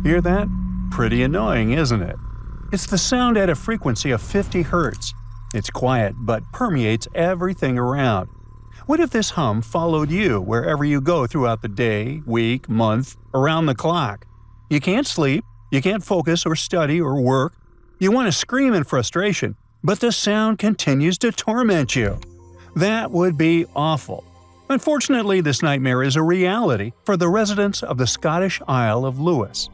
Hear that? Pretty annoying, isn't it? It's the sound at a frequency of 50 Hz. It's quiet but permeates everything around. What if this hum followed you wherever you go throughout the day, week, month, around the clock? You can't sleep, you can't focus or study or work. You want to scream in frustration, but the sound continues to torment you. That would be awful. Unfortunately, this nightmare is a reality for the residents of the Scottish Isle of Lewis.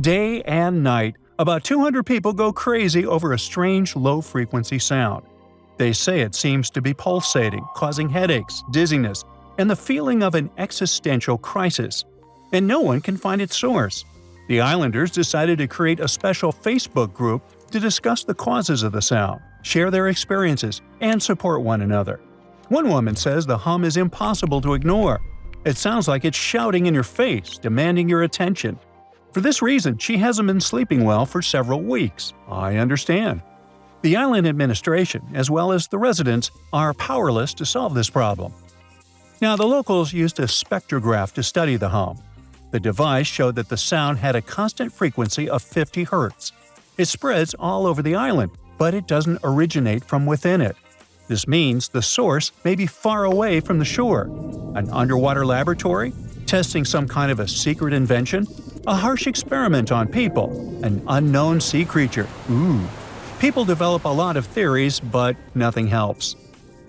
Day and night, about 200 people go crazy over a strange low-frequency sound. They say it seems to be pulsating, causing headaches, dizziness, and the feeling of an existential crisis. And no one can find its source. The islanders decided to create a special Facebook group to discuss the causes of the sound, share their experiences, and support one another. One woman says the hum is impossible to ignore. It sounds like it's shouting in your face, demanding your attention. For this reason, she hasn't been sleeping well for several weeks. I understand. The island administration, as well as the residents, are powerless to solve this problem. Now, the locals used a spectrograph to study the hum. The device showed that the sound had a constant frequency of 50 Hz. It spreads all over the island, but it doesn't originate from within it. This means the source may be far away from the shore. An underwater laboratory? Testing some kind of a secret invention? A harsh experiment on people? An unknown sea creature? People develop a lot of theories, but nothing helps.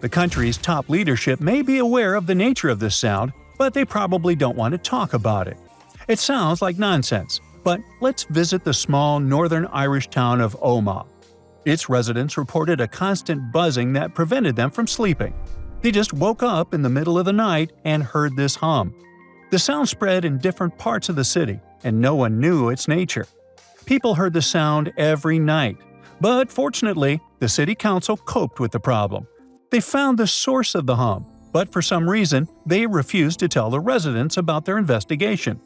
The country's top leadership may be aware of the nature of this sound, but they probably don't want to talk about it. It sounds like nonsense, but let's visit the small northern Irish town of Omagh. Its residents reported a constant buzzing that prevented them from sleeping. They just woke up in the middle of the night and heard this hum. The sound spread in different parts of the city, and no one knew its nature. People heard the sound every night, but fortunately, the city council coped with the problem. They found the source of the hum, but for some reason, they refused to tell the residents about their investigation.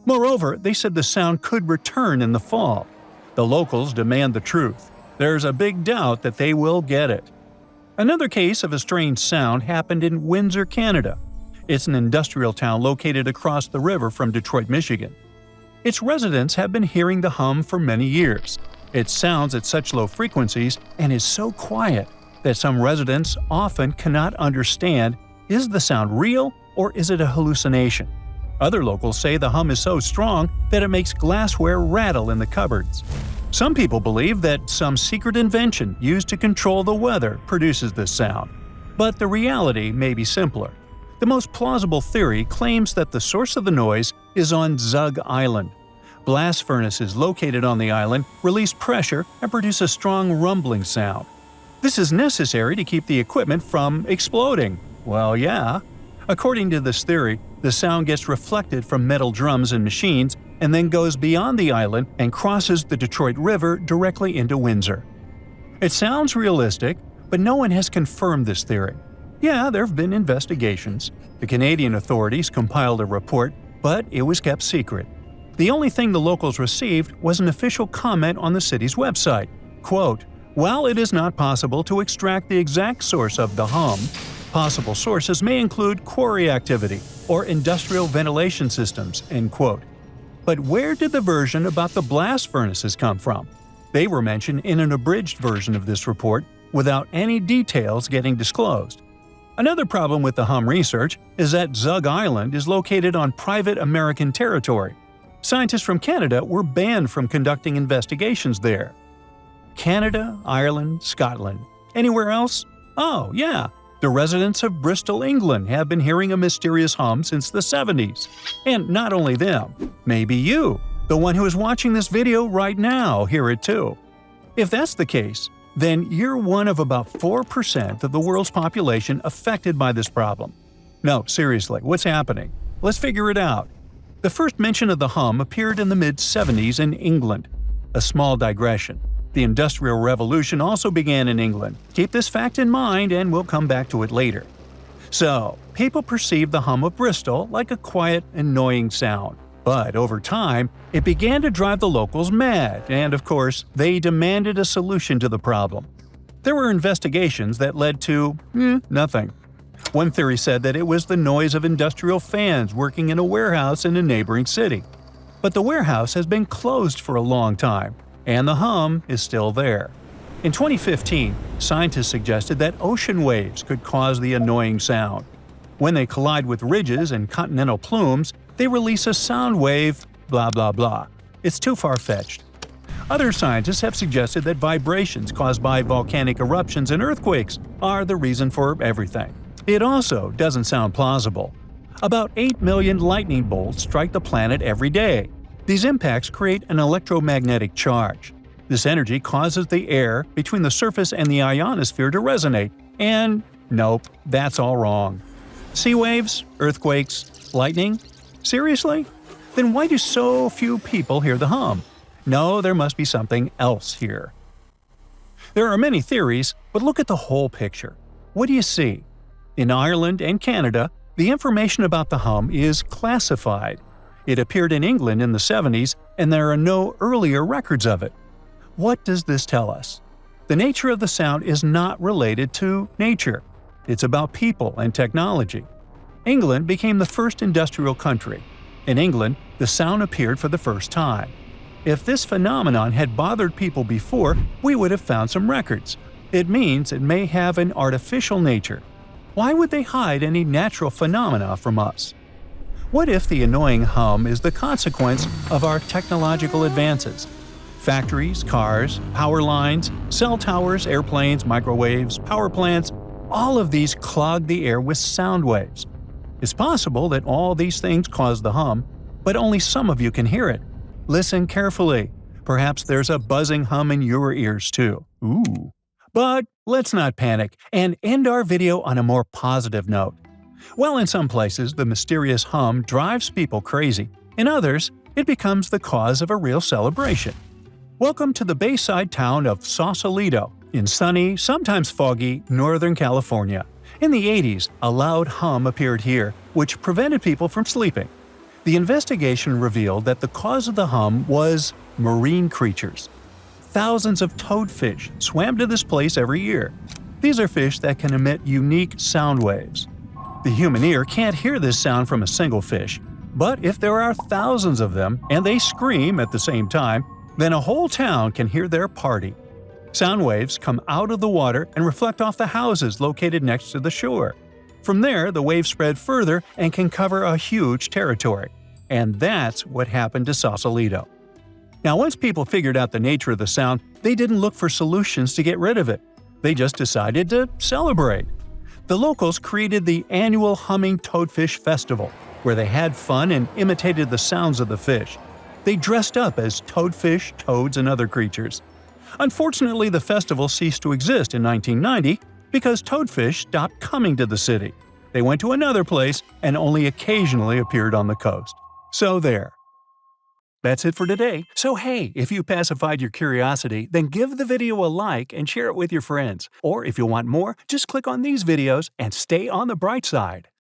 Moreover, they said the sound could return in the fall. The locals demand the truth. There's a big doubt that they will get it. Another case of a strange sound happened in Windsor, Canada. It's an industrial town located across the river from Detroit, Michigan. Its residents have been hearing the hum for many years. It sounds at such low frequencies and is so quiet that some residents often cannot understand, is the sound real or is it a hallucination? Other locals say the hum is so strong that it makes glassware rattle in the cupboards. Some people believe that some secret invention used to control the weather produces this sound. But the reality may be simpler. The most plausible theory claims that the source of the noise is on Zug Island. Blast furnaces located on the island release pressure and produce a strong rumbling sound. This is necessary to keep the equipment from exploding. Well, yeah. According to this theory, the sound gets reflected from metal drums and machines and then goes beyond the island and crosses the Detroit River directly into Windsor. It sounds realistic, but no one has confirmed this theory. Yeah, there have been investigations. The Canadian authorities compiled a report, but it was kept secret. The only thing the locals received was an official comment on the city's website. Quote, "While it is not possible to extract the exact source of the hum, possible sources may include quarry activity or industrial ventilation systems." End quote. But where did the version about the blast furnaces come from? They were mentioned in an abridged version of this report without any details getting disclosed. Another problem with the hum research is that Zug Island is located on private American territory. Scientists from Canada were banned from conducting investigations there. Canada, Ireland, Scotland. Anywhere else? Oh, yeah. The residents of Bristol, England have been hearing a mysterious hum since the 70s. And not only them, maybe you, the one who is watching this video right now, hear it too. If that's the case, then you're one of about 4% of the world's population affected by this problem. No, seriously, what's happening? Let's figure it out. The first mention of the hum appeared in the mid-70s in England. A small digression. The Industrial Revolution also began in England. Keep this fact in mind and we'll come back to it later. So, people perceived the hum of Bristol like a quiet, annoying sound. But over time, it began to drive the locals mad, and of course, they demanded a solution to the problem. There were investigations that led to nothing. One theory said that it was the noise of industrial fans working in a warehouse in a neighboring city. But the warehouse has been closed for a long time, and the hum is still there. In 2015, scientists suggested that ocean waves could cause the annoying sound. When they collide with ridges and continental plumes, they release a sound wave, blah blah blah. It's too far-fetched. Other scientists have suggested that vibrations caused by volcanic eruptions and earthquakes are the reason for everything. It also doesn't sound plausible. About 8 million lightning bolts strike the planet every day. These impacts create an electromagnetic charge. This energy causes the air between the surface and the ionosphere to resonate, and nope, that's all wrong. Sea waves, earthquakes, lightning? Seriously? Then why do so few people hear the hum? No, there must be something else here. There are many theories, but look at the whole picture. What do you see? In Ireland and Canada, the information about the hum is classified. It appeared in England in the 70s, and there are no earlier records of it. What does this tell us? The nature of the sound is not related to nature. It's about people and technology. England became the first industrial country. In England, the sound appeared for the first time. If this phenomenon had bothered people before, we would have found some records. It means it may have an artificial nature. Why would they hide any natural phenomena from us? What if the annoying hum is the consequence of our technological advances? Factories, cars, power lines, cell towers, airplanes, microwaves, power plants, all of these clog the air with sound waves. It's possible that all these things cause the hum, but only some of you can hear it. Listen carefully. Perhaps there's a buzzing hum in your ears too. Ooh. But let's not panic and end our video on a more positive note. While in some places the mysterious hum drives people crazy, in others, it becomes the cause of a real celebration. Welcome to the bayside town of Sausalito, in sunny, sometimes foggy, Northern California. In the 80s, a loud hum appeared here, which prevented people from sleeping. The investigation revealed that the cause of the hum was marine creatures. Thousands of toadfish swam to this place every year. These are fish that can emit unique sound waves. The human ear can't hear this sound from a single fish, but if there are thousands of them and they scream at the same time, then a whole town can hear their party. Sound waves come out of the water and reflect off the houses located next to the shore. From there, the waves spread further and can cover a huge territory. And that's what happened to Sausalito. Now, once people figured out the nature of the sound, they didn't look for solutions to get rid of it. They just decided to celebrate. The locals created the annual Humming Toadfish Festival, where they had fun and imitated the sounds of the fish. They dressed up as toadfish, toads, and other creatures. Unfortunately, the festival ceased to exist in 1990 because toadfish stopped coming to the city. They went to another place and only occasionally appeared on the coast. So there. That's it for today. So hey, if you pacified your curiosity, then give the video a like and share it with your friends. Or if you want more, just click on these videos and stay on the bright side.